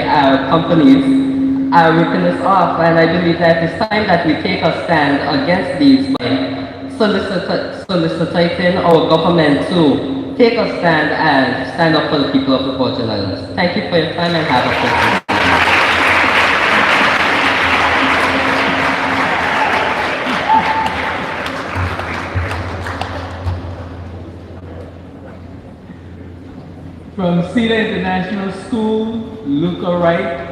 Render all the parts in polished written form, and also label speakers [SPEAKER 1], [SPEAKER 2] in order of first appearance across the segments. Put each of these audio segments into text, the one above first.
[SPEAKER 1] our companies are ripping us off, and I believe that it's time that we take a stand against these by soliciting our government to take a stand and stand up for the people of the Virgin Islands. Thank you for your time and have a good day.
[SPEAKER 2] From Cedar International School, Luca Wright.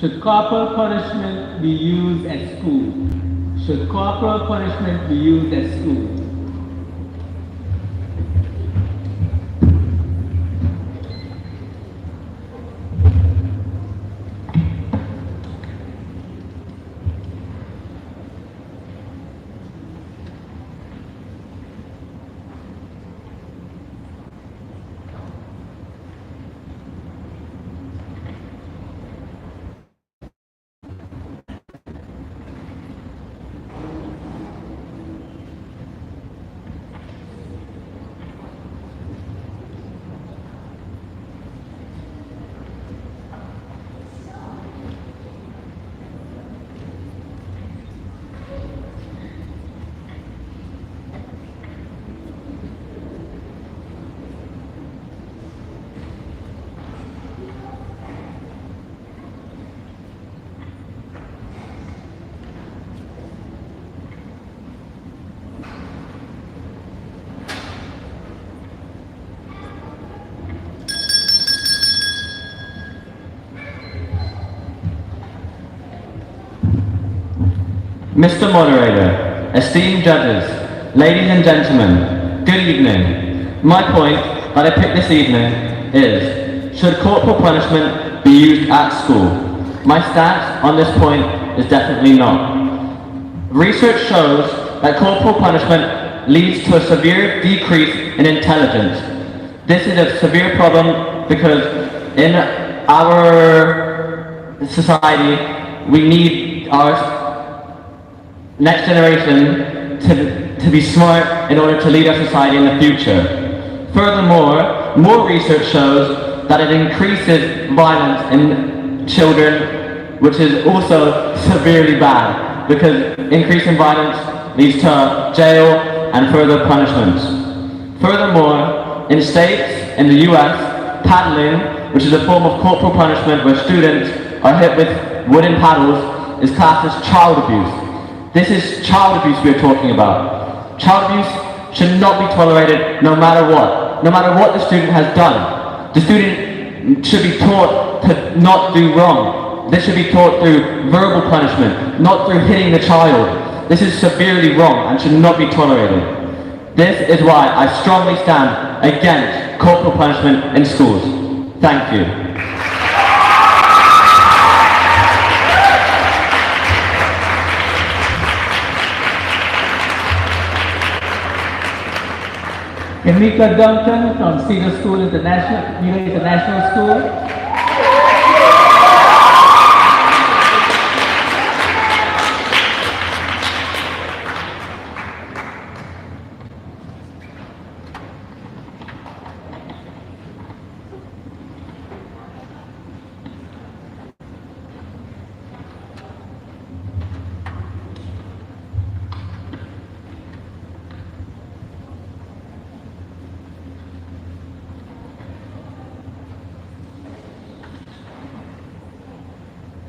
[SPEAKER 2] Should corporal punishment be used at school? Should corporal punishment be used at school?
[SPEAKER 3] Mr. Moderator, esteemed judges, ladies and gentlemen, good evening. My point that I picked this evening is, should corporal punishment be used at school? My stance on this point is definitely not. Research shows that corporal punishment leads to a severe decrease in intelligence. This is a severe problem because in our society, we need our next generation to be smart in order to lead our society in the future. Furthermore, more research shows that it increases violence in children, which is also severely bad, because increasing violence leads to jail and further punishments. Furthermore, in states in the US, paddling, which is a form of corporal punishment where students are hit with wooden paddles, is classed as child abuse. This is child abuse we are talking about. Child abuse should not be tolerated no matter what. No matter what the student has done. The student should be taught to not do wrong. This should be taught through verbal punishment, not through hitting the child. This is severely wrong and should not be tolerated. This is why I strongly stand against corporal punishment in schools. Thank you.
[SPEAKER 2] Emeka Duncan from Cedar School International School.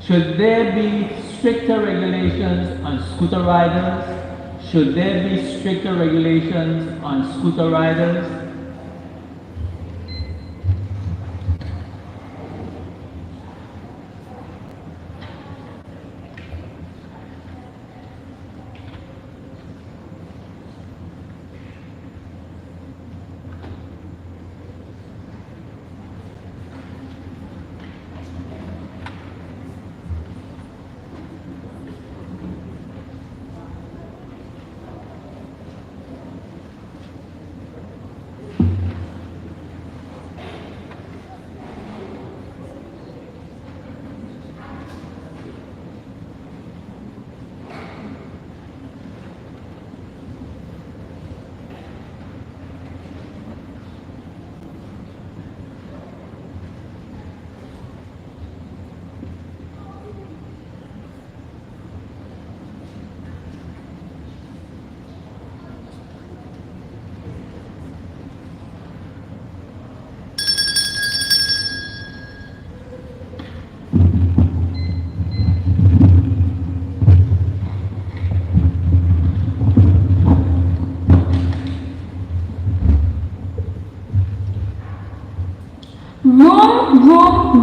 [SPEAKER 2] Should there be stricter regulations on scooter riders? Should there be stricter regulations on scooter riders?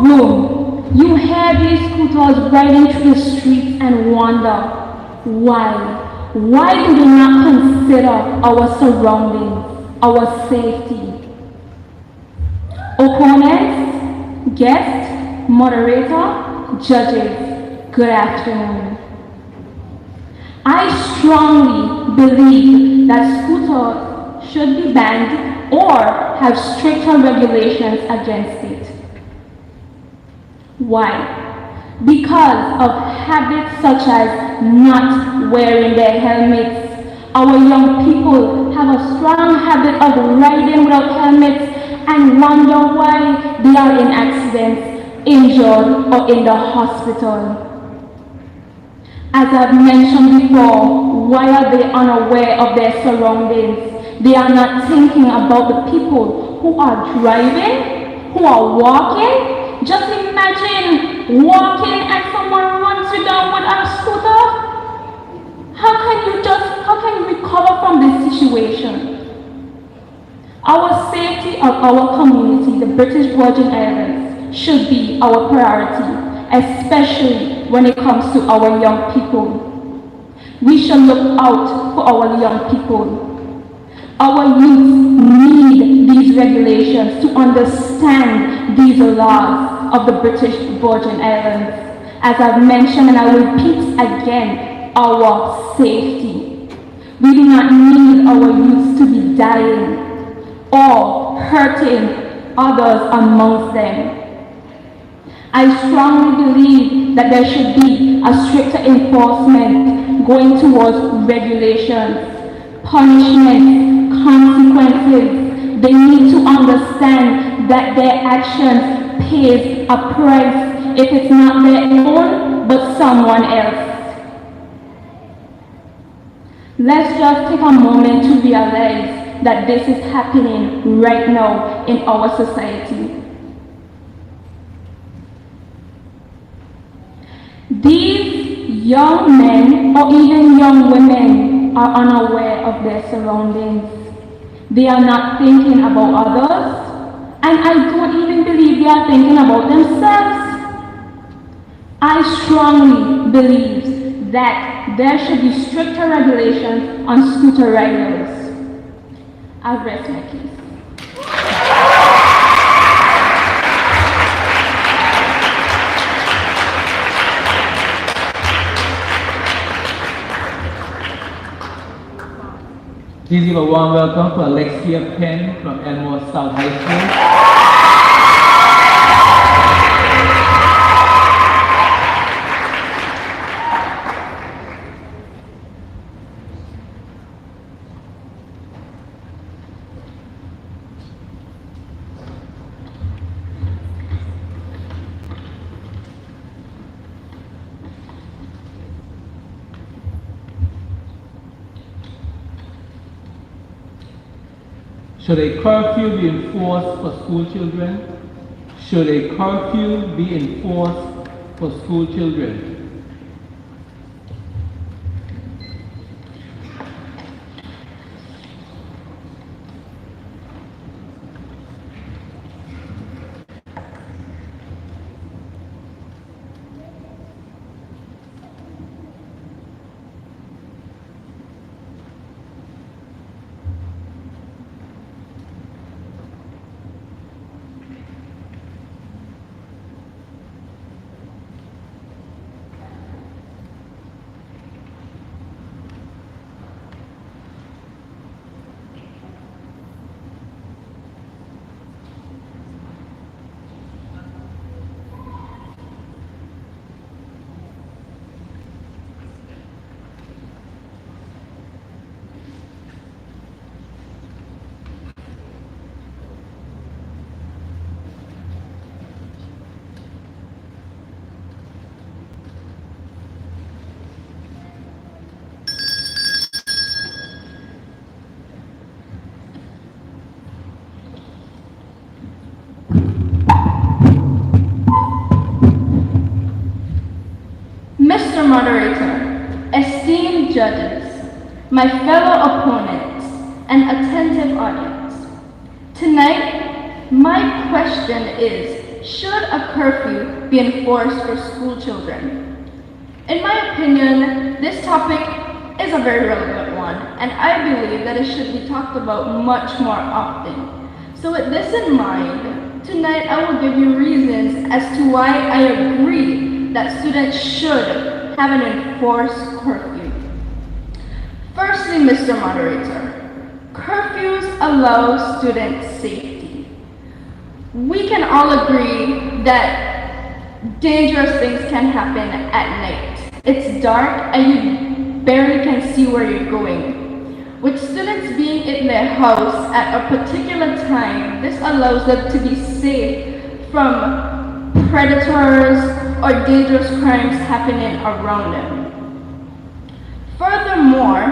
[SPEAKER 4] room, you hear these scooters riding through the streets and wonder, why? Why do they not consider our surroundings, our safety? Opponents, guests, moderator, judges, good afternoon. I strongly believe that scooters should be banned or have stricter regulations against it. Why? Because of habits such as not wearing their helmets. Our young people have a strong habit of riding without helmets and wonder why they are in accidents, injured, or in the hospital. As I've mentioned before, why are they unaware of their surroundings? They are not thinking about the people who are driving, who are walking. Just imagine walking and someone runs you down with a scooter. How can you recover from this situation? Our safety of our community, the British Virgin Islands, should be our priority, especially when it comes to our young people. We should look out for our young people. Our youth need these regulations to understand these laws of the British Virgin Islands. As I've mentioned, and I will repeat again, our safety. We do not need our youth to be dying or hurting others amongst them. I strongly believe that there should be a stricter enforcement going towards regulations, punishment, consequences. They need to understand that their actions pays a price if it's not their own but someone else. Let's just take a moment to realize that this is happening right now in our society. These young men or even young women are unaware of their surroundings. They are not thinking about others, and I don't even believe they are thinking about themselves. I strongly believe that there should be stricter regulations on scooter riders. I'll rest my case.
[SPEAKER 2] Please give a warm welcome to Alexia Penn from Elmore Stoutt High School. Should a curfew be enforced for school children? Should a curfew be enforced for school children?
[SPEAKER 4] Mr. Moderator, esteemed judges, my fellow opponents, and attentive audience, tonight, my question is,
[SPEAKER 5] should a curfew be enforced for school children? In my opinion, this topic is a very relevant one, and I believe that it should be talked about much more often. So with this in mind, tonight I will give you reasons as to why I agree that students should have an enforced curfew. Firstly, Mr. Moderator, curfews allow student safety. We can all agree that dangerous things can happen at night. It's dark and you barely can see where you're going. With students being in their house at a particular time, this allows them to be safe from predators or dangerous crimes happening around them. Furthermore,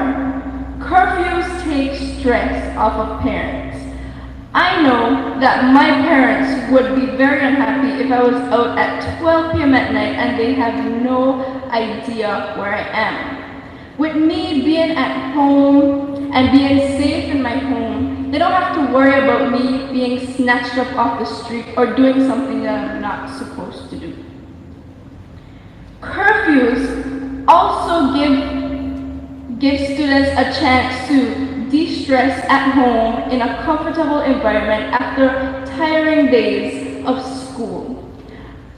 [SPEAKER 5] curfews take stress off of parents. I know that my parents would be very unhappy if I was out at 12 p.m. at night and they have no idea where I am. With me being at home and being safe in my home, they don't have to worry about me being snatched up off the street or doing something that I'm not supposed to do. Curfews also give students a chance to de-stress at home in a comfortable environment after tiring days of school.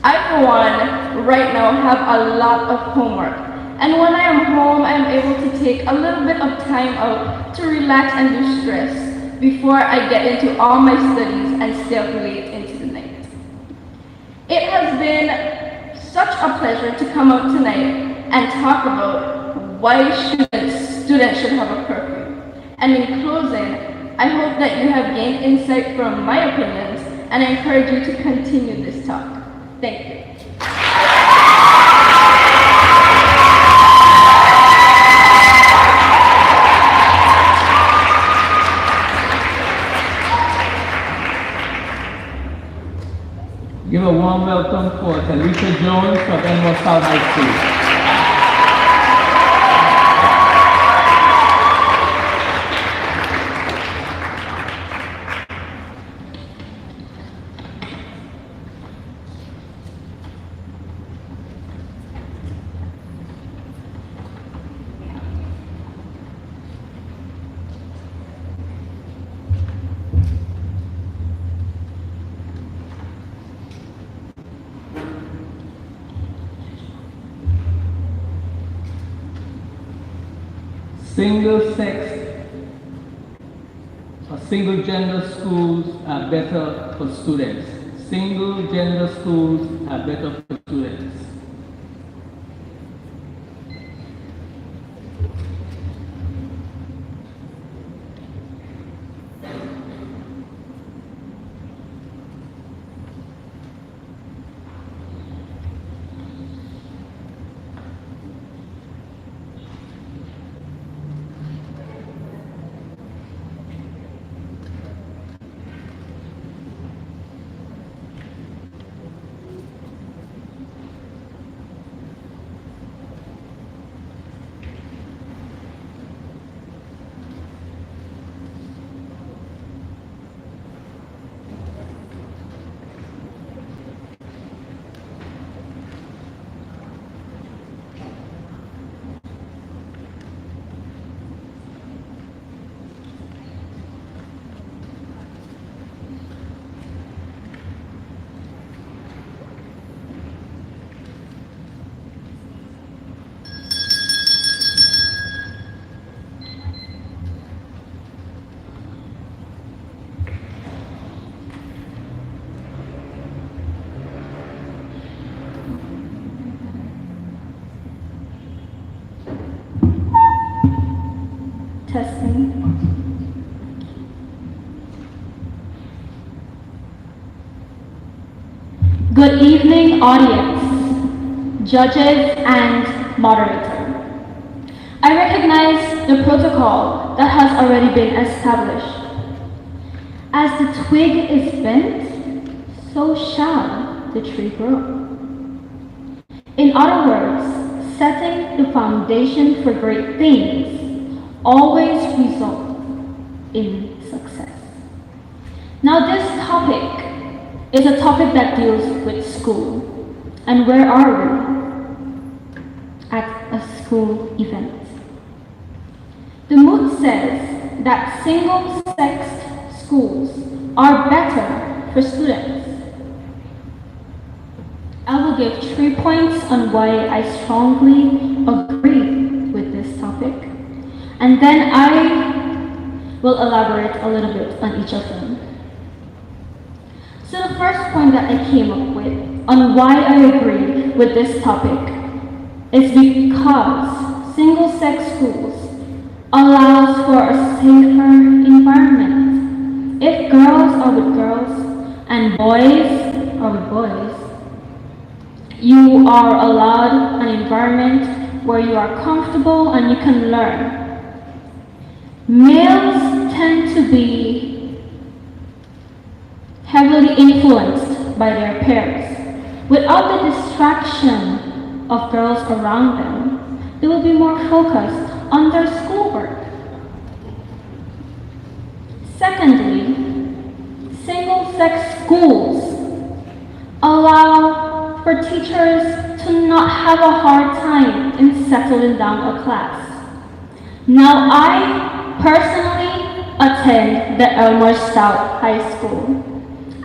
[SPEAKER 5] I, for one, right now have a lot of homework. And when I am home, I am able to take a little bit of time out to relax and de-stress before I get into all my studies and stay up late into the night. It has been such a pleasure to come out tonight and talk about why students should have a curfew. And in closing, I hope that you have gained insight from my opinions, and I encourage you to continue this talk. Thank you.
[SPEAKER 2] Give a warm welcome for Talisa Jones from Elmore South High School. Single-sex or single-gender schools are better for students. Single-gender schools are better for students.
[SPEAKER 4] Testing. Good evening, audience, judges, and moderator. I recognize the protocol that has already been established. As the twig is bent, so shall the tree grow. In other words, setting the foundation for great things always result in success. Now this topic is a topic that deals with school. And where are we? At a school event. The mood says that single-sex schools are better for students. I will give 3 points on why I strongly agree with this topic, and then I will elaborate a little bit on each of them. So the first point that I came up with on why I agree with this topic is because single-sex schools allows for a safer environment. If girls are with girls and boys are with boys, you are allowed an environment where you are comfortable and you can learn. Males tend to be heavily influenced by their peers. Without the distraction of girls around them, they will be more focused on their schoolwork. Secondly, single-sex schools allow for teachers to not have a hard time in settling down a class. Now, I personally attend the Elmore Stoutt High School,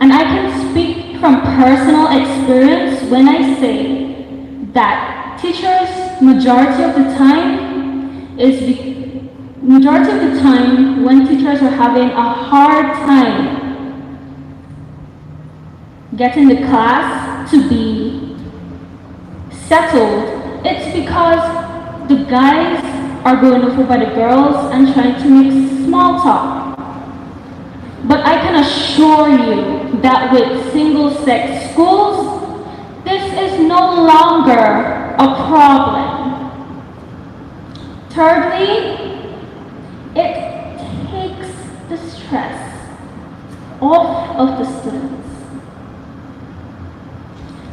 [SPEAKER 4] and I can speak from personal experience when I say that teachers, majority of the time when teachers are having a hard time getting the class to be settled, it's because the guys are going over by the girls and trying to make small talk. But I can assure you that with single-sex schools, this is no longer a problem. Thirdly, it takes the stress off of the students.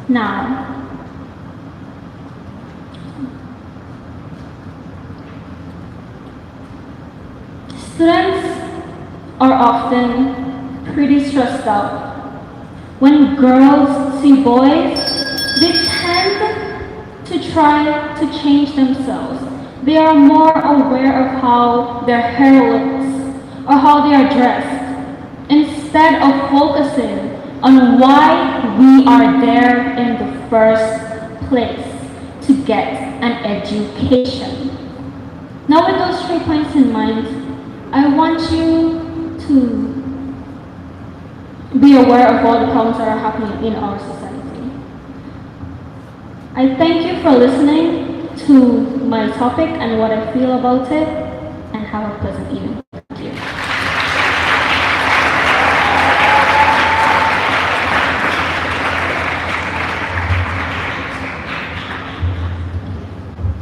[SPEAKER 4] Now, students are often pretty stressed out. When girls see boys, they tend to try to change themselves. They are more aware of how their hair looks or how they are dressed, instead of focusing on why we are there in the first place, to get an education. Now, with those 3 points in mind, I want you to be aware of all the problems that are happening in our society. I thank you for listening to my topic and what I feel about it, and have a pleasant evening. Thank you.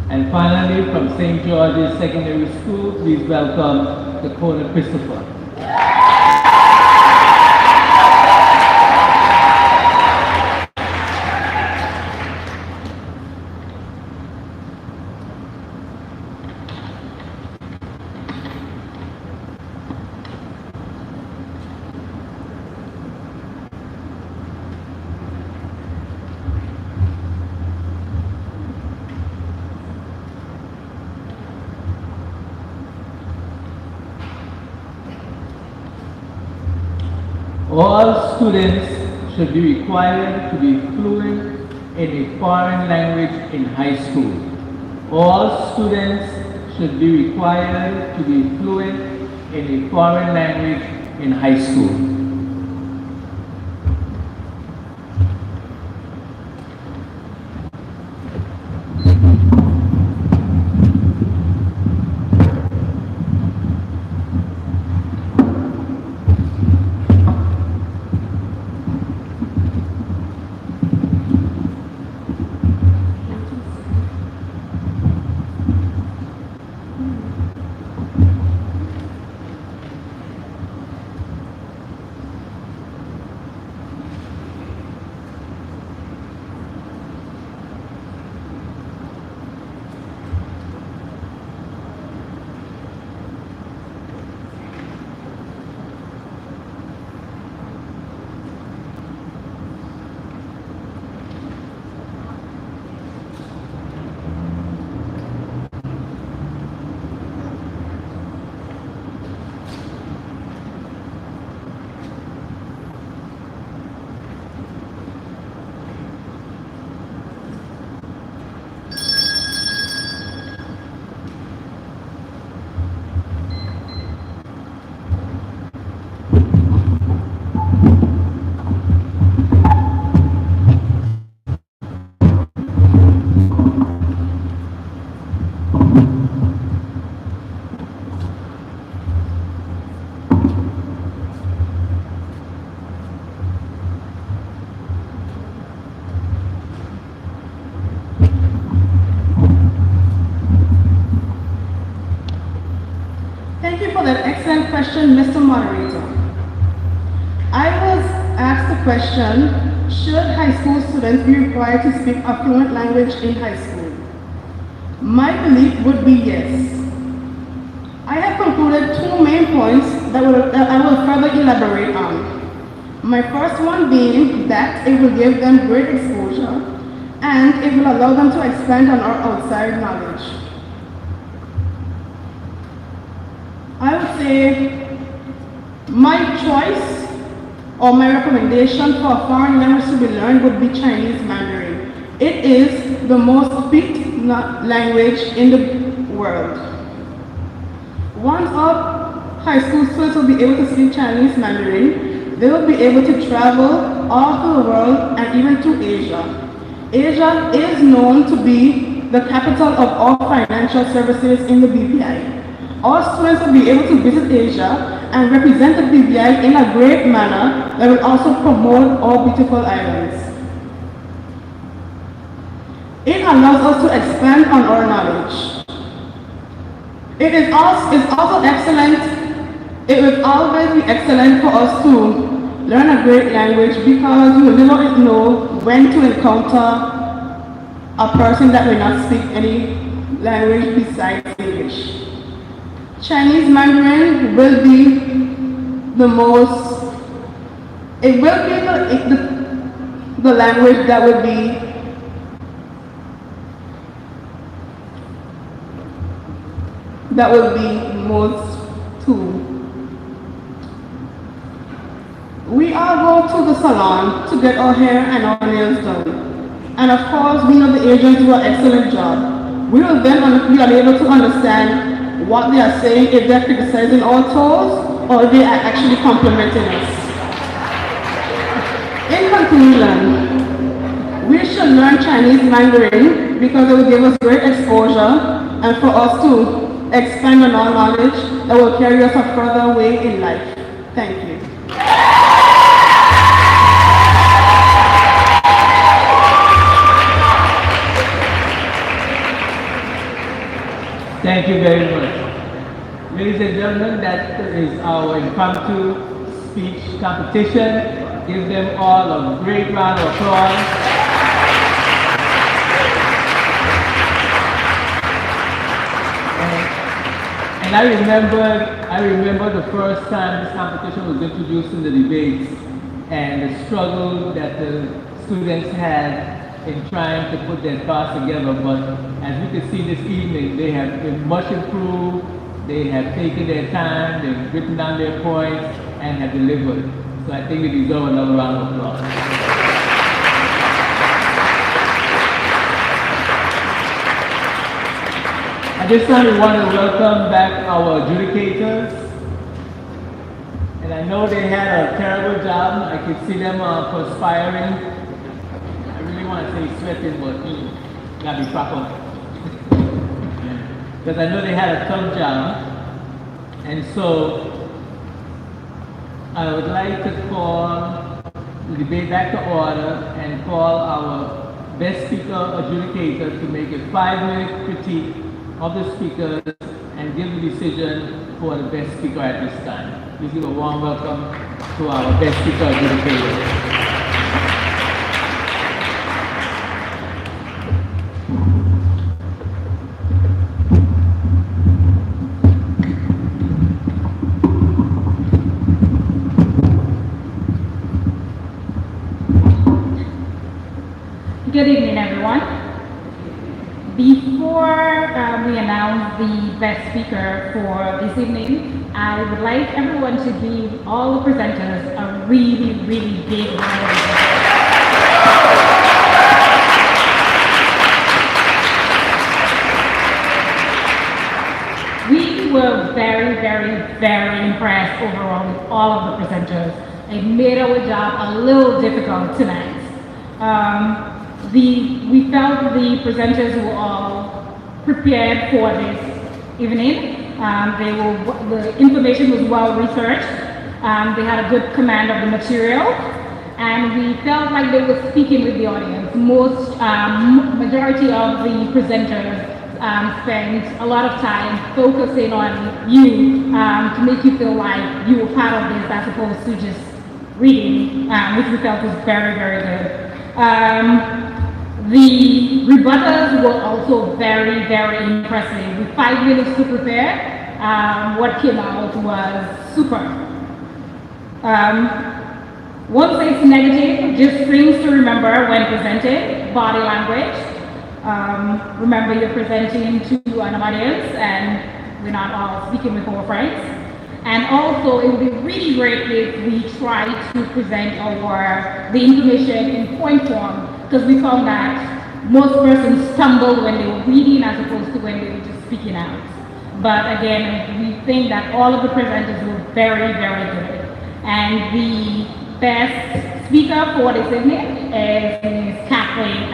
[SPEAKER 2] And finally, from St. George's Secondary School, please welcome the Corner Christopher. All students should be required to be fluent in a foreign language in high school. All students should be required to be fluent in a foreign language in high school.
[SPEAKER 6] Thank you for that excellent question, Mr. Moderator. I was asked the question, should high school students be required to speak a fluent language in high school? My belief would be yes. I have concluded two main points that I will further elaborate on. My first one being that it will give them great exposure and it will allow them to expand on our outside knowledge. I would say my choice or my recommendation for a foreign language to be learned would be Chinese Mandarin. It is the most speaked language in the world. Once our high school students will be able to speak Chinese Mandarin, they will be able to travel all through the world and even to Asia. Asia is known to be the capital of all financial services in the BPI. All students will be able to visit Asia and represent the BPI in a great manner that will also promote our beautiful islands. It allows us to expand on our knowledge. It is also excellent, it will always be excellent for us to learn a great language because you will never know when to encounter a person that will not speak any language besides English. Chinese Mandarin will be the most, it will be the language that will be most to. We all go to the salon to get our hair and our nails done. And of course, we know the agents do an excellent job. We will then be able to understand what they are saying, if they're criticizing our toes or if they are actually complimenting us. In conclusion, we should learn Chinese Mandarin because it will give us great exposure and for us to expand on our knowledge that will carry us a further way in life. Thank you.
[SPEAKER 2] Thank you very much. Ladies and gentlemen, that is our impromptu speech competition. Give them all a great round of applause. And I remember the first time this competition was introduced in the debates and the struggle that the students had in trying to put their thoughts together, but as we can see this evening, they have been much improved, they have taken their time, they've written down their points, and have delivered. So I think they deserve another round of applause. At this time, we want to welcome back our adjudicators. And I know they had a terrible job. I could see them perspiring. I want to say sweating, but gotta be proper. Because I know they had a tough job. And so I would like to call the debate back to order and call our best speaker adjudicator to make a 5-minute critique of the speakers and give the decision for the best speaker at this time. Please give a warm welcome to our best speaker adjudicator.
[SPEAKER 4] Good evening, everyone. Before we announce the best speaker for this evening, I would like everyone to give all the presenters a really, really big round of applause. We were very, very, very impressed overall with all of the presenters. It made our job a little difficult tonight. We felt the presenters were all prepared for this evening. The information was well researched. They had a good command of the material, and we felt like they were speaking with the audience. Majority of the presenters
[SPEAKER 7] spent a lot of time focusing on you to make you feel like you were part of this as opposed to just reading, which we felt was very, very good. The rebuttals were also very, very impressive. With 5 minutes to prepare, what came out was super. Won't say it's negative, just things to remember when presented, body language. Remember you're presenting to an audience and we're not all speaking with our friends. And also it would be really great if we try to present the information in point form, because we found that most persons stumbled when they were reading as opposed to when they were just speaking out. But again, we think that all of the presenters were very, very good. And the best speaker for this evening is Ms. Kathleen.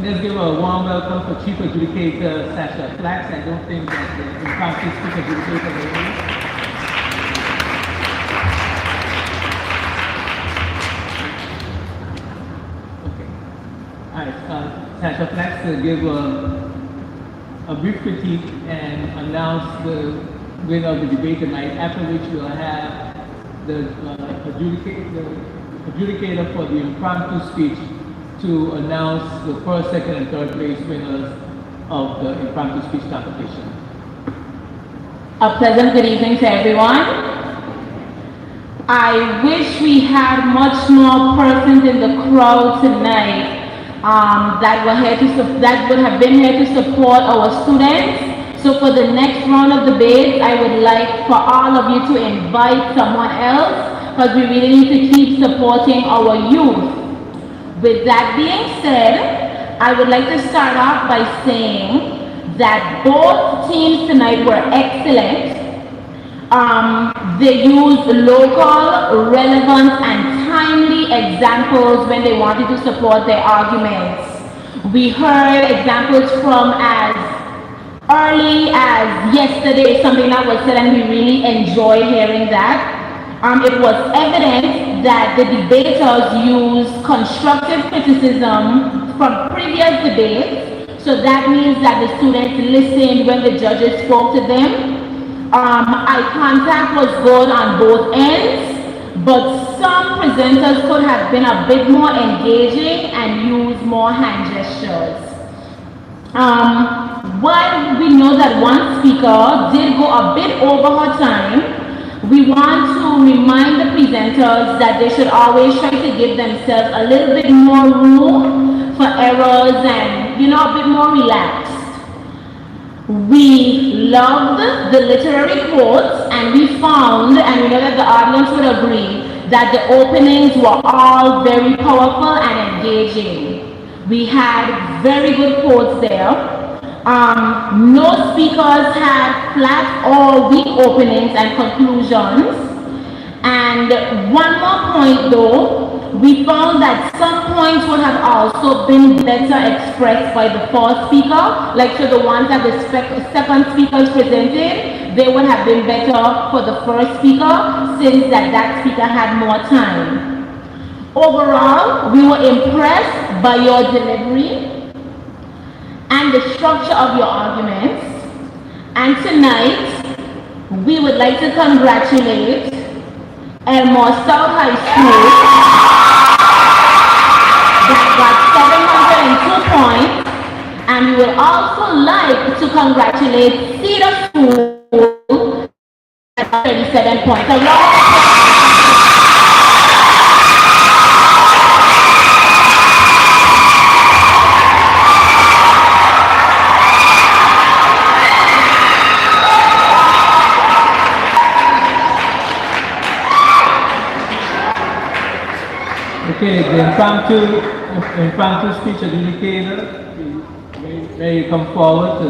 [SPEAKER 2] Let's give a warm welcome for Chief Adjudicator Sasha Flax. I don't think that the impromptu Chief Adjudicator is here. Okay. All right, Sasha Flax will give a brief critique and announce the winner of the debate tonight, after which we'll have the adjudicator for the impromptu speech to announce the first, second, and third place winners of the impromptu speech competition.
[SPEAKER 4] A pleasant good evening to everyone. I wish we had much more persons in the crowd tonight that would have been here to support our students. So for the next round of debates, I would like for all of you to invite someone else, because we really need to keep supporting our youth. With that being said, I would like to start off by saying that both teams tonight were excellent. They used local, relevant, and timely examples when they wanted to support their arguments. We heard examples from as early as yesterday, something that was said, and we really enjoyed hearing that. It was evident that the debaters used constructive criticism from previous debates, so that means that the students listened when the judges spoke to them. Eye contact was good on both ends, but some presenters could have been a bit more engaging and used more hand gestures. While we know that one speaker did go a bit over her time, we want to remind the presenters that they should always try to give themselves a little bit more room for errors and, a bit more relaxed. We loved the literary quotes, and we found, and we know that the audience would agree, that the openings were all very powerful and engaging. We had very good quotes there. No speakers had flat or weak openings and conclusions. And one more point though, we found that some points would have also been better expressed by the first speaker, like so the ones that the second speakers presented, they would have been better for the first speaker, since that speaker had more time. Overall, we were impressed by your delivery and the structure of your arguments. And tonight, we would like to congratulate Elmore Stoutt High School that got 702 points. And we would also like to congratulate Cedar School at 37 points.
[SPEAKER 2] Okay, the impromptu speech adjudicator, may you come forward to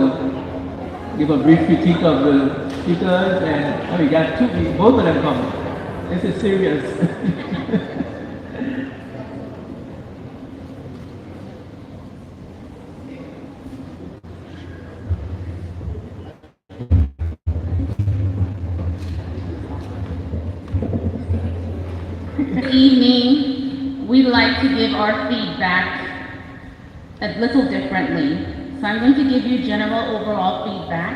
[SPEAKER 2] give a brief critique of the speakers, and we got both of them coming. This is serious.
[SPEAKER 8] like to give our feedback a little differently. So I'm going to give you general overall feedback,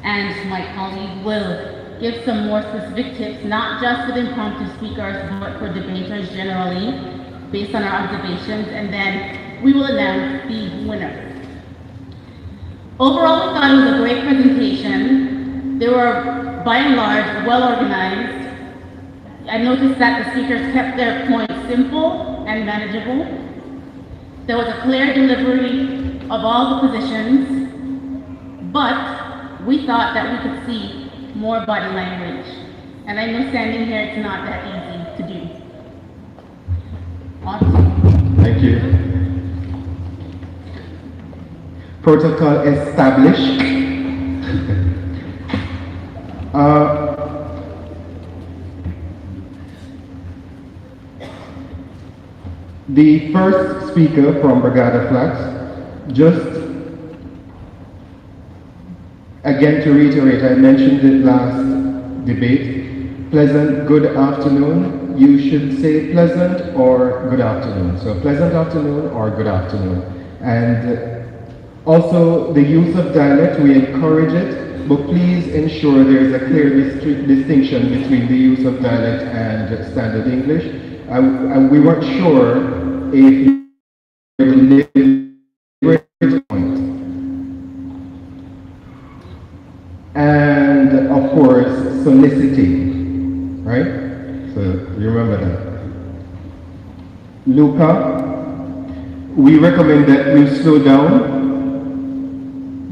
[SPEAKER 8] and my colleague will give some more specific tips, not just with impromptu speakers, but for debaters generally, based on our observations, and then we will announce the winner. Overall, we thought it was a great presentation. They were, by and large, well organized. I noticed that the speakers kept their points simple and manageable. There was a clear delivery of all the positions, but we thought that we could see more body language. And I know standing here, it's not that easy to do. Awesome.
[SPEAKER 9] Thank you. Protocol established. The first speaker from Brigada Flax, just again to reiterate, I mentioned it last debate, pleasant good afternoon. You should say pleasant or good afternoon. So pleasant afternoon or good afternoon. And also the use of dialect, we encourage it, but please ensure there is a clear distinction between the use of dialect and standard English. We weren't sure if you point. And of course, soliciting, right? So you remember that. Luca, we recommend that you slow down.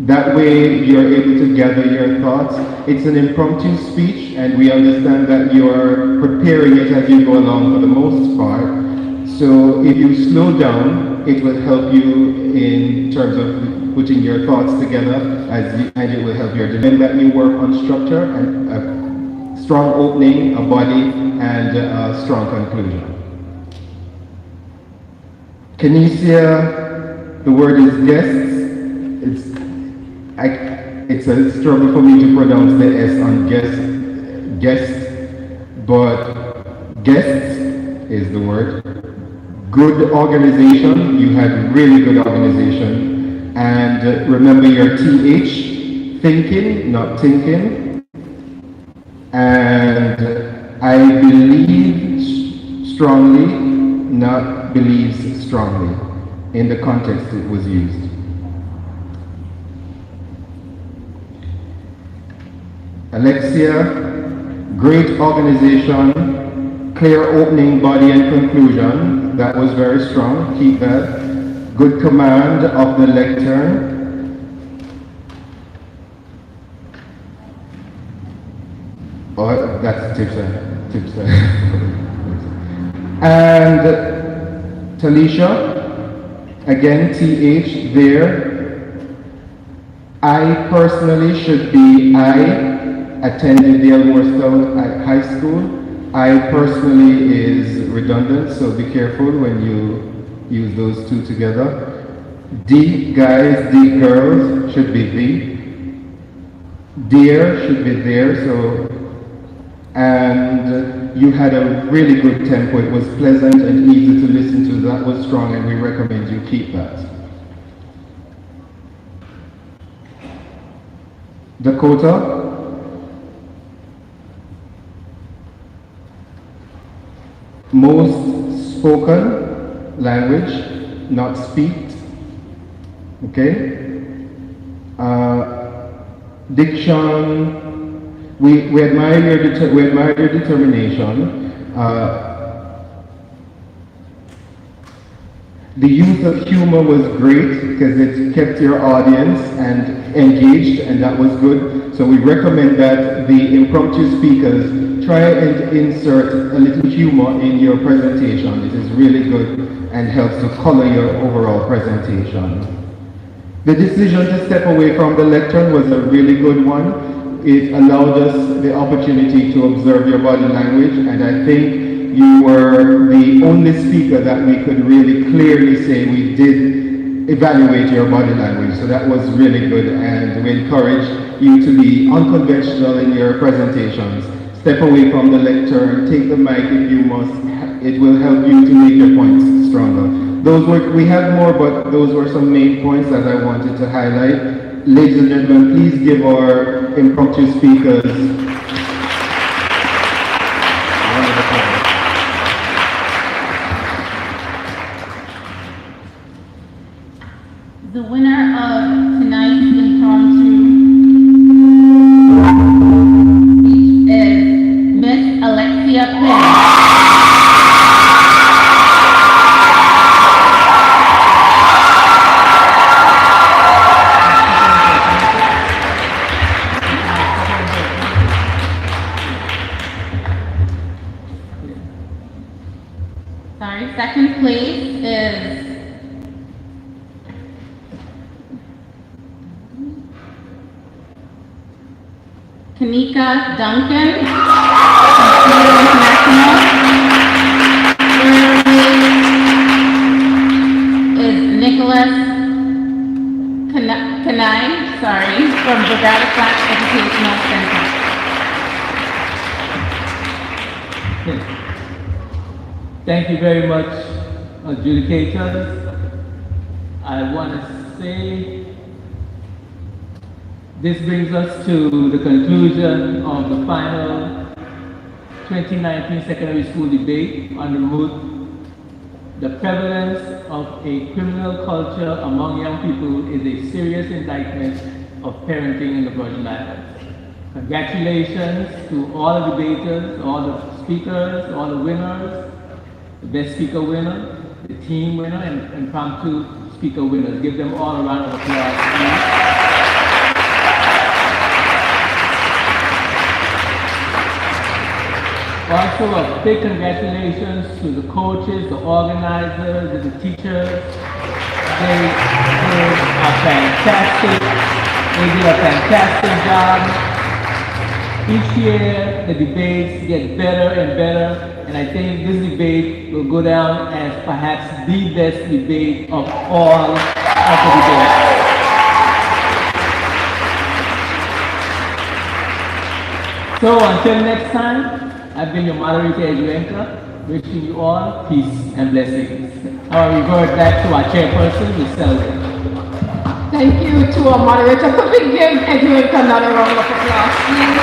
[SPEAKER 9] That way you're able to gather your thoughts. It's an impromptu speech, and we understand that you're preparing it as you go along for the most part. So if you slow down, it will help you in terms of putting your thoughts together, and it will help your delivery. That you work on structure and a strong opening, a body, and a strong conclusion. Kinesia, the word is guests. It's a struggle for me to pronounce the S on guest, but guests is the word. Good organization, you had really good organization. And remember your TH, thinking, not thinking. And I believe strongly, not believes strongly, in the context it was used. Alexia, great organization, clear opening, body and conclusion. That was very strong, keep that. Good command of the lectern. Oh, that's tips. And Talisha, again, TH there. I personally should be attended the Elmore Stoutt High School. I personally is redundant, so be careful when you use those two together. D guys, D girls should be the. Dear should be there, so, and you had a really good tempo. It was pleasant and easy to listen to. That was strong, and we recommend you keep that. Dakota. Most spoken language, not speak. Okay? Diction, we admire your determination. The use of humor was great because it kept your audience and engaged, and that was good. So we recommend that the impromptu speakers try and insert a little humor in your presentation. It is really good and helps to color your overall presentation. The decision to step away from the lectern was a really good one. It allowed us the opportunity to observe your body language, and I think you were the only speaker that we could really clearly say we did evaluate your body language. So that was really good, and we encourage you to be unconventional in your presentations. Step away from the lectern, take the mic if you must, it will help you to make your points stronger. We have more, but those were some main points that I wanted to highlight. Ladies and gentlemen, please give our impromptu speakers a round of applause.
[SPEAKER 8] The winner of tonight's impromptu speech is Miss Alexia Penn. Sorry, second place is Kanika Duncan from Cedar International. Third place is Nicholas Kanai, from Brigada Flash Educational Center.
[SPEAKER 2] Thank you very much, adjudicators. I want to say this brings us to the conclusion of the final 2019 secondary school debate on the moot. The prevalence of a criminal culture among young people is a serious indictment of parenting in the Virgin Islands. Congratulations to all the debaters, all the speakers, all the winners, the best speaker winner, the team winner, and impromptu speaker winners. Give them all a round of applause, please. Also, a big congratulations to the coaches, the organizers, and the teachers. They did a fantastic job. Each year, the debates get better and better, and I think this debate will go down as perhaps the best debate of all of the debates. So until next time, I've been your moderator, Edwinka, wishing you all peace and blessings. I'll revert back to our chairperson, Ms. Selden.
[SPEAKER 10] Thank you to our moderator. Could we give Edwinka another round of applause, please?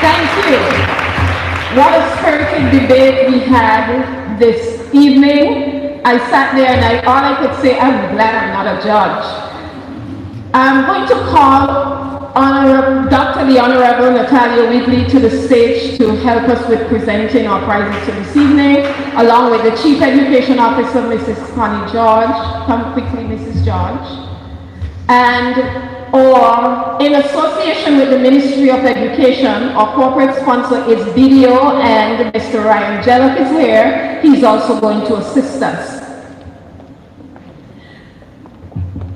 [SPEAKER 10] Thank you. What a spirited debate we had this evening. I sat there and all I could say, I'm glad I'm not a judge. I'm going to call the Honorable Natalia Wigley to the stage to help us with presenting our prizes to this evening, along with the Chief Education Officer, Mrs. Connie George. Come quickly, Mrs. George. Or in association with the Ministry of Education, our corporate sponsor is Video, and Mr. Ryan Jellock is here. He's also going to assist us.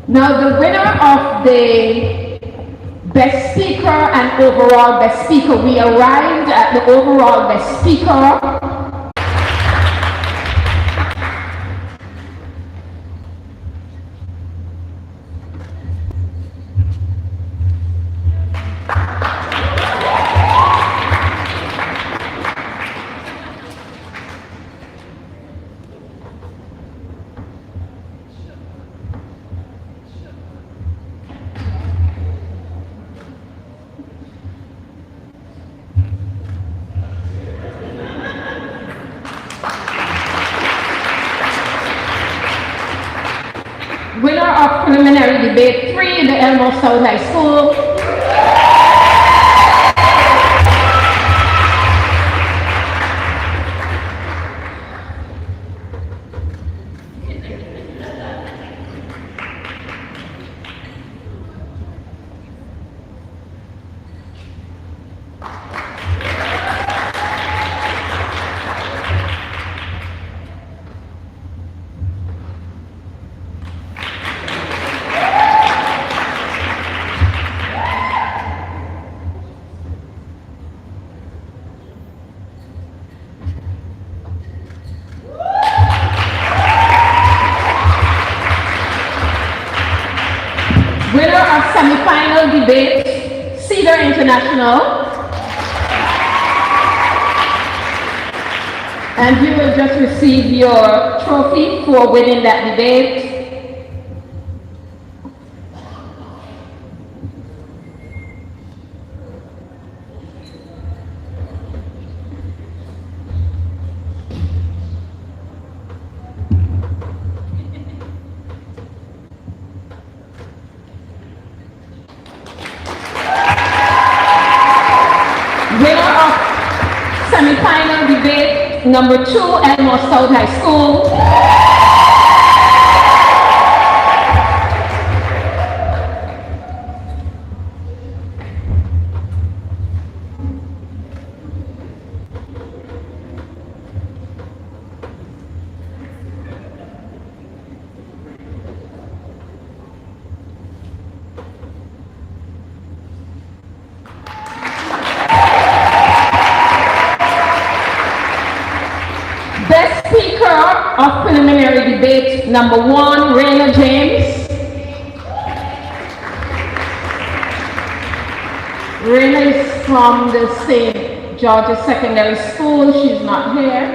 [SPEAKER 10] Now, the winner of the Best Speaker and overall Best Speaker, we arrived at the overall Best Speaker. Winner of preliminary debate 3, the Elmore Stoutt High School. Winner of semi-final debate, Cedar International. And you will just receive your trophy for winning that debate. Winner of semi-final debate number 2, Elmore Stoutt High School. Best speaker of preliminary debate number 1, Raina James. Raina is from the St. George's Secondary School. She's not here.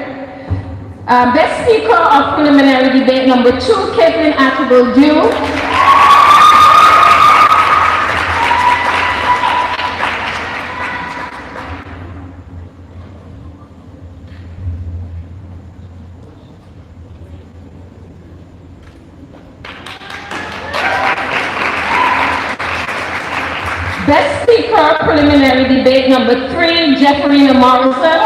[SPEAKER 10] Best speaker of preliminary debate number 2, Caitlin Attribble Dew. Best speaker, preliminary debate number 3, Jefferina Morrison.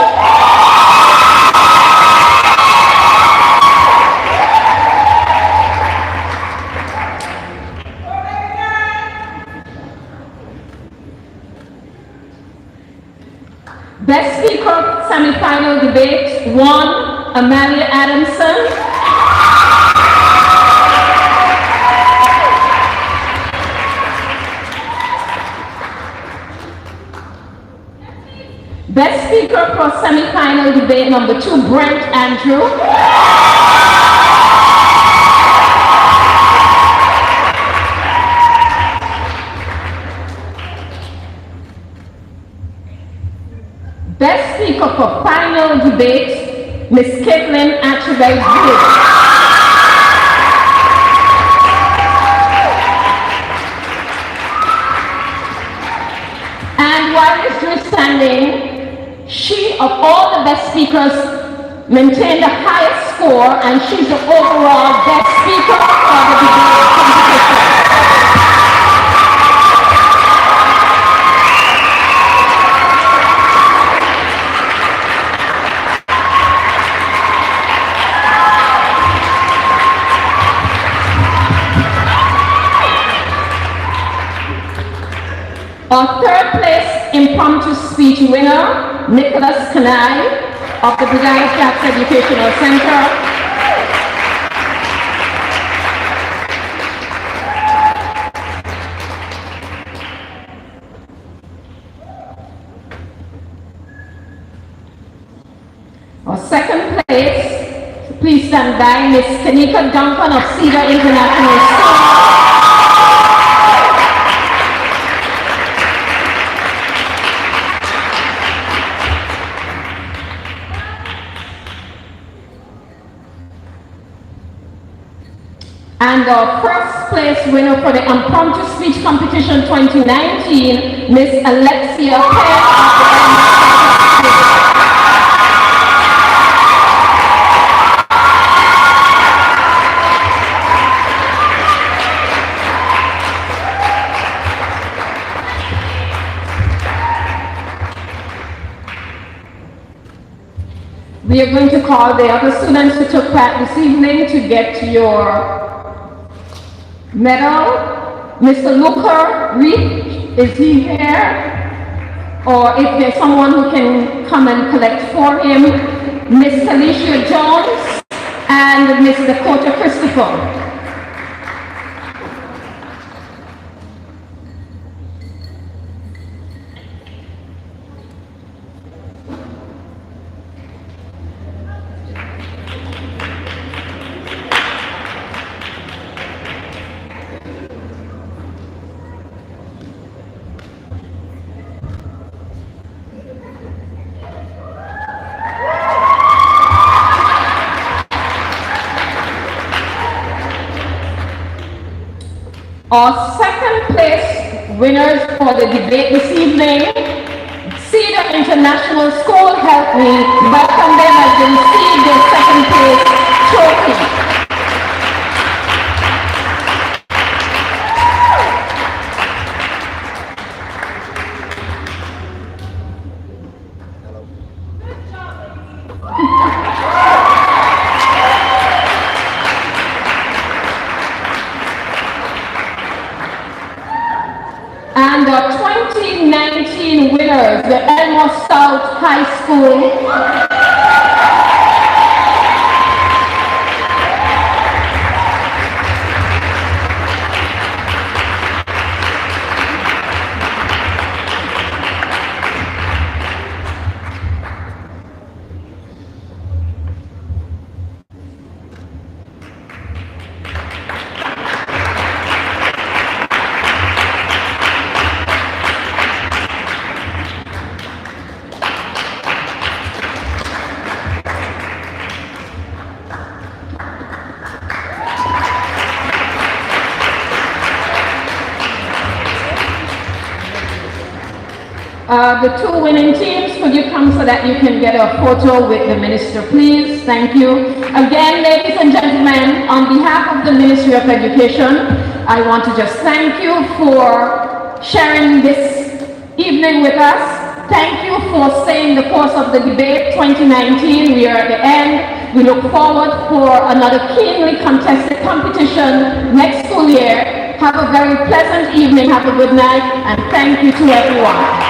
[SPEAKER 10] Best speaker, semi-final debate 1, Amalia Adamson. Best speaker for semi-final debate number 2, Brent Andrew. Best speaker for final debate, Miss Caitlin Attribble Dew. And while Ms. Drew is standing, she, of all the best speakers, maintained the highest score, and she's the overall best speaker for the debate competition. Our third place impromptu speech winner, Nicholas Kanai of the Brigadier Staff's Educational Center. Our second place, please stand by, Miss Kanika Duncan of Cedar International School. And our first place winner for the Impromptu Speech Competition 2019, Miss Alexia Penn of the Elmore. We are going to call the other students who took part this evening to get your medal. Mr. Luker Reed, is he here? Or if there's someone who can come and collect for him, Miss Alicia Jones and Miss Dakota Christopher. Our second place winners for the debate this evening, Cedar International School. Help me welcome them as they receive their second place trophy. And the 2019 winners, the Elmore Stoutt High School. The two winning teams, could you come so that you can get a photo with the minister, please? Thank you. Again, ladies and gentlemen, on behalf of the Ministry of Education, I want to just thank you for sharing this evening with us. Thank you for staying the course of the debate 2019. We are at the end. We look forward for another keenly contested competition next school year. Have a very pleasant evening. Have a good night, and thank you to everyone.